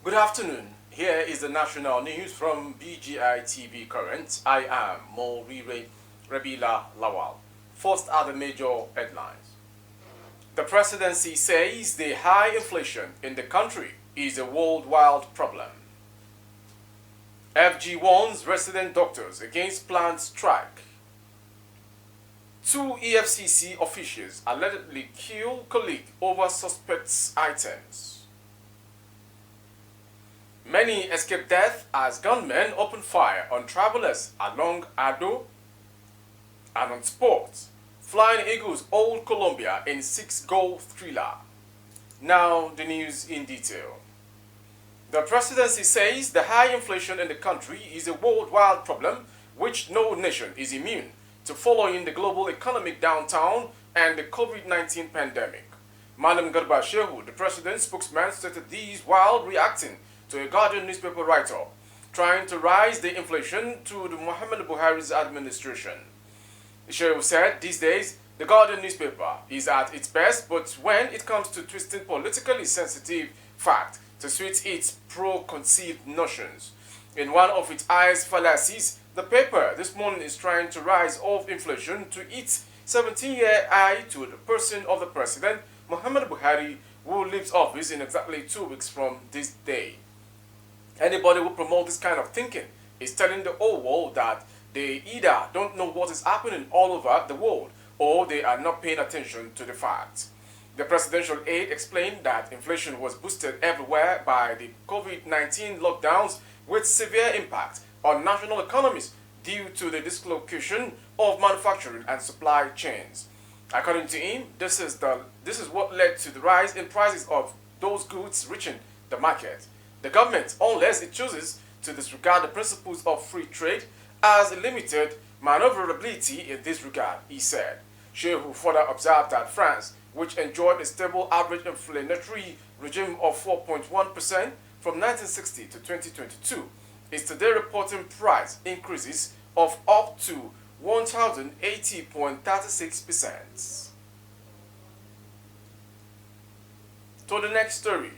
Good afternoon. Here is the national news from BGI TV Current. I am Morire Rabila Lawal. First are the major headlines. The presidency says the high inflation in the country is a worldwide problem. FG warns resident doctors against planned strike. Two Efcc officials allegedly kill colleague over suspects items. Many escaped death as gunmen opened fire on travelers along Ado. And on sports, Flying Eagles hold Colombia in 6-goal thriller. Now the news in detail. The presidency says the high inflation in the country is a worldwide problem which no nation is immune to following the global economic downturn and the COVID-19 pandemic. Malam Garba Shehu, the president's spokesman, stated these while reacting to a Guardian newspaper write-up trying to rise the inflation to the Muhammad Buhari's administration. Shehu said these days the Guardian newspaper is at its best, but when it comes to twisting politically sensitive fact to suit its pro-conceived notions. In one of its highest fallacies, the paper this morning is trying to rise of inflation to its 17-year high to the person of the president, Muhammad Buhari, who leaves office in exactly 2 weeks from this day. Anybody who promotes this kind of thinking is telling the whole world that they either don't know what is happening all over the world or they are not paying attention to the facts. The presidential aide explained that inflation was boosted everywhere by the COVID-19 lockdowns with severe impact on national economies due to the dislocation of manufacturing and supply chains. According to him, this is what led to the rise in prices of those goods reaching the market. The government, unless it chooses to disregard the principles of free trade, has a limited maneuverability in this regard, he said. Shehu further observed that France, which enjoyed a stable average inflationary regime of 4.1% from 1960 to 2022, is today reporting price increases of up to 1,080.36%. To the next story.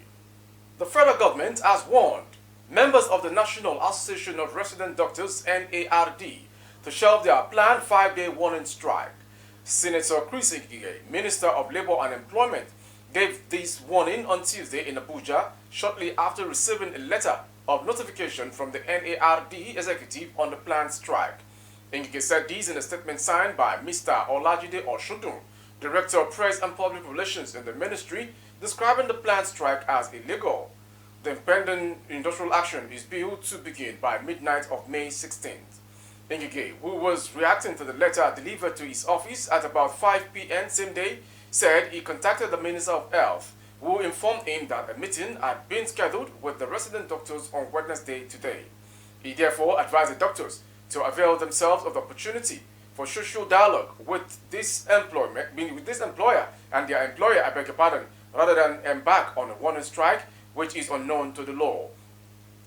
The federal government has warned members of the National Association of Resident Doctors (NARD) to shelve their planned 5-day warning strike. Senator Chris Ngige, Minister of Labour and Employment, gave this warning on Tuesday in Abuja shortly after receiving a letter of notification from the NARD executive on the planned strike. Ngige said this in a statement signed by Mr. Olajide Oshudun, Director of Press and Public Relations in the ministry, describing the planned strike as illegal. The impending industrial action is billed to begin by midnight of May 16th. Ngige, who was reacting to the letter delivered to his office at about 5 p.m. same day, said he contacted the Minister of Health, who informed him that a meeting had been scheduled with the resident doctors on Wednesday today. He therefore advised the doctors to avail themselves of the opportunity for social dialogue with this employer and their employer, I beg your pardon, rather than embark on a warning strike, which is unknown to the law.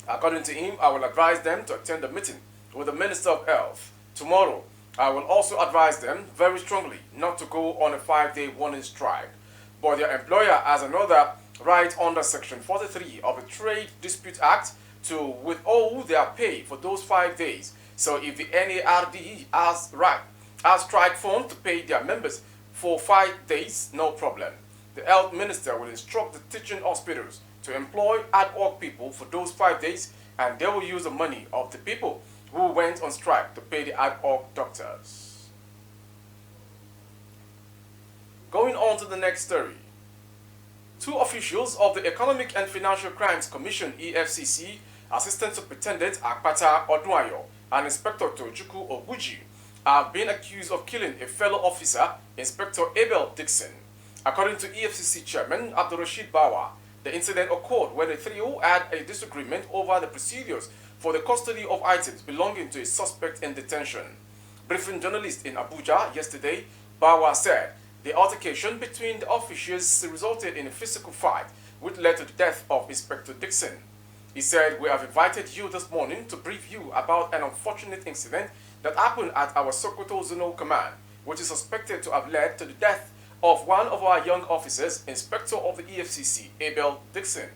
According to him, I will advise them to attend a meeting with the Minister of Health tomorrow. I will also advise them very strongly not to go on a 5-day warning strike. But their employer has another right under Section 43 of the Trade Dispute Act to withhold their pay for those 5 days. So if the NARD has strike fund to pay their members for 5 days, no problem. The health minister will instruct the teaching hospitals to employ ad hoc people for those 5 days, and they will use the money of the people who went on strike to pay the ad hoc doctors. Going on to the next story. 2 officials of the Economic and Financial Crimes Commission (EFCC), Assistant Superintendent Akpata Odwayo and Inspector Tochukwu Oguji, have been accused of killing a fellow officer, Inspector Abel Dixon. According to EFCC Chairman Abdurrashid Bawa, the incident occurred when the trio had a disagreement over the procedures for the custody of items belonging to a suspect in detention. Briefing journalists in Abuja yesterday, Bawa said the altercation between the officials resulted in a physical fight which led to the death of Inspector Dixon. He said, "We have invited you this morning to brief you about an unfortunate incident that happened at our Sokoto Zonal Command, which is suspected to have led to the death of one of our young officers, Inspector of the EFCC, Abel Dixon.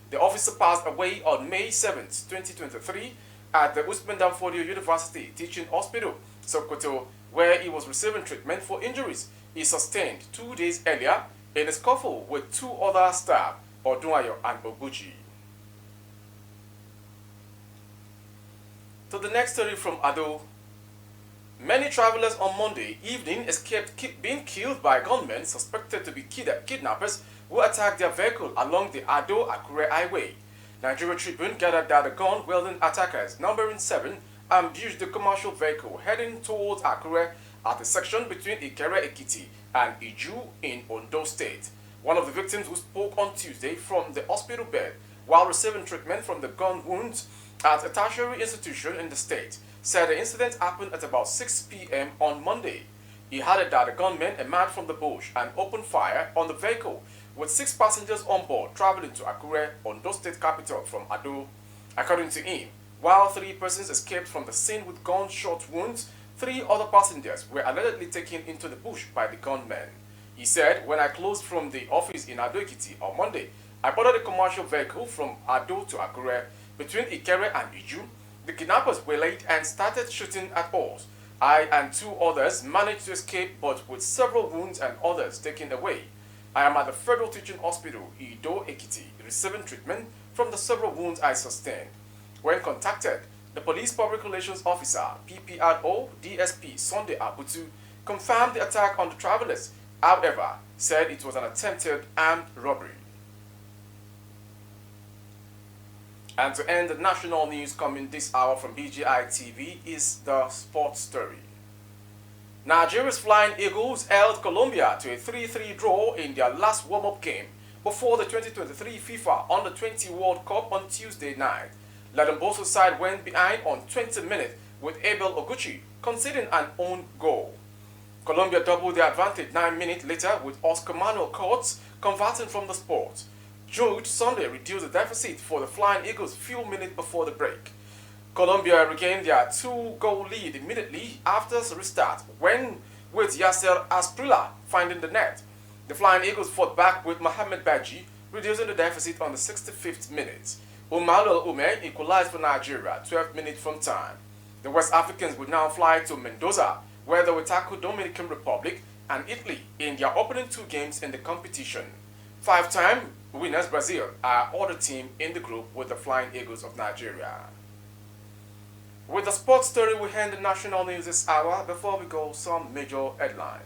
The officer passed away on May 7, 2023 at the Usman Danfodio University Teaching Hospital, Sokoto, where he was receiving treatment for injuries he sustained 2 days earlier in a scuffle with two other staff, Odunayo and Oguchi. To the next story from Ado. Many travelers on Monday evening escaped being killed by gunmen suspected to be kidnappers who attacked their vehicle along the Ado-Akure highway. Nigeria Tribune gathered that the gun-wielding attackers, numbering 7, ambushed the commercial vehicle heading towards Akure at the section between Ikere-Ekiti and Iju in Ondo State. One of the victims, who spoke on Tuesday from the hospital bed while receiving treatment from the gun wounds at a tertiary institution in the state, said the incident happened at about 6 p.m. on Monday. He added that the gunmen emerged from the bush and opened fire on the vehicle with 6 passengers on board traveling to Akure, Ondo State capital from Ado. According to him, while 3 persons escaped from the scene with gunshot wounds, 3 other passengers were allegedly taken into the bush by the gunmen. He said, "When I closed from the office in Ado-Ekiti on Monday, I boarded a commercial vehicle from Ado to Akure. Between Ikere and Iju, the kidnappers waylaid and started shooting at us. I and 2 others managed to escape, but with several wounds and others taken away. I am at the Federal Teaching Hospital, Ado-Ekiti, receiving treatment from the several wounds I sustained." When contacted, the Police Public Relations Officer, PPRO DSP Sunday Abutu, confirmed the attack on the travelers, however, said it was an attempted armed robbery. And to end the national news coming this hour from BGI TV is the sports story. Nigeria's Flying Eagles held Colombia to a 3-3 draw in their last warm-up game before the 2023 FIFA Under-20 World Cup on Tuesday night. Ladamboso's side went behind on 20 minutes with Abel Oguchi conceding an own goal. Colombia doubled their advantage 9 minutes later with Oscar Manuel Coates converting from the spot. Jude Sunday reduced the deficit for the Flying Eagles few minutes before the break. Colombia regained their 2-goal lead immediately after the restart when with Yasser Asprilla finding the net. The Flying Eagles fought back with Mohamed Badji reducing the deficit on the 65th minute. Umaru Ume equalized for Nigeria 12 minutes from time. The West Africans will now fly to Mendoza, where they will tackle Dominican Republic and Italy in their opening 2 games in the competition. 5-time winners Brazil are other team in the group with the Flying Eagles of Nigeria. With the sports story, we end the national news this hour. Before we go, some major headlines.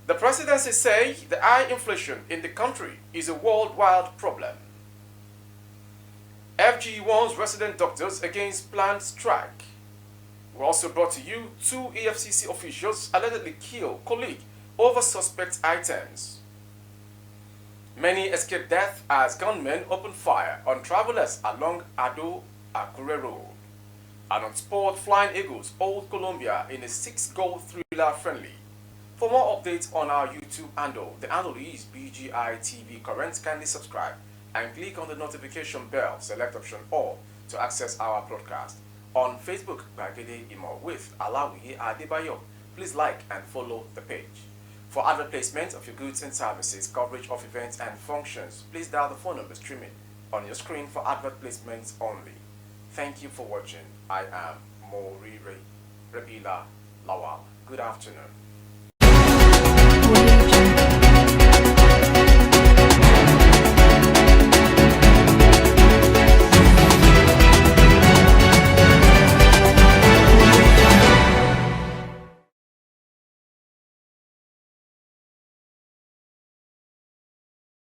The presidency say the high inflation in the country is a worldwide problem. FG warns resident doctors against planned strike. We also brought to you 2 Efcc officials allegedly killed colleague over suspect items. Many escaped death as gunmen opened fire on travelers along Ado-Akure Road. And on sport, Flying Eagles hold Colombia in a 6-goal thriller friendly. For more updates on our YouTube handle, the handle is BGI TV Current. Kindly subscribe and click on the notification bell, select option all to access our broadcast. On Facebook, Bagede Imo with Alawi Adebayo. Please like and follow the page. For advertisement of your goods and services, coverage of events and functions, please dial the phone number streaming on your screen for advert placements only. Thank you for watching. I am Morire Rabila Lawal. Good afternoon.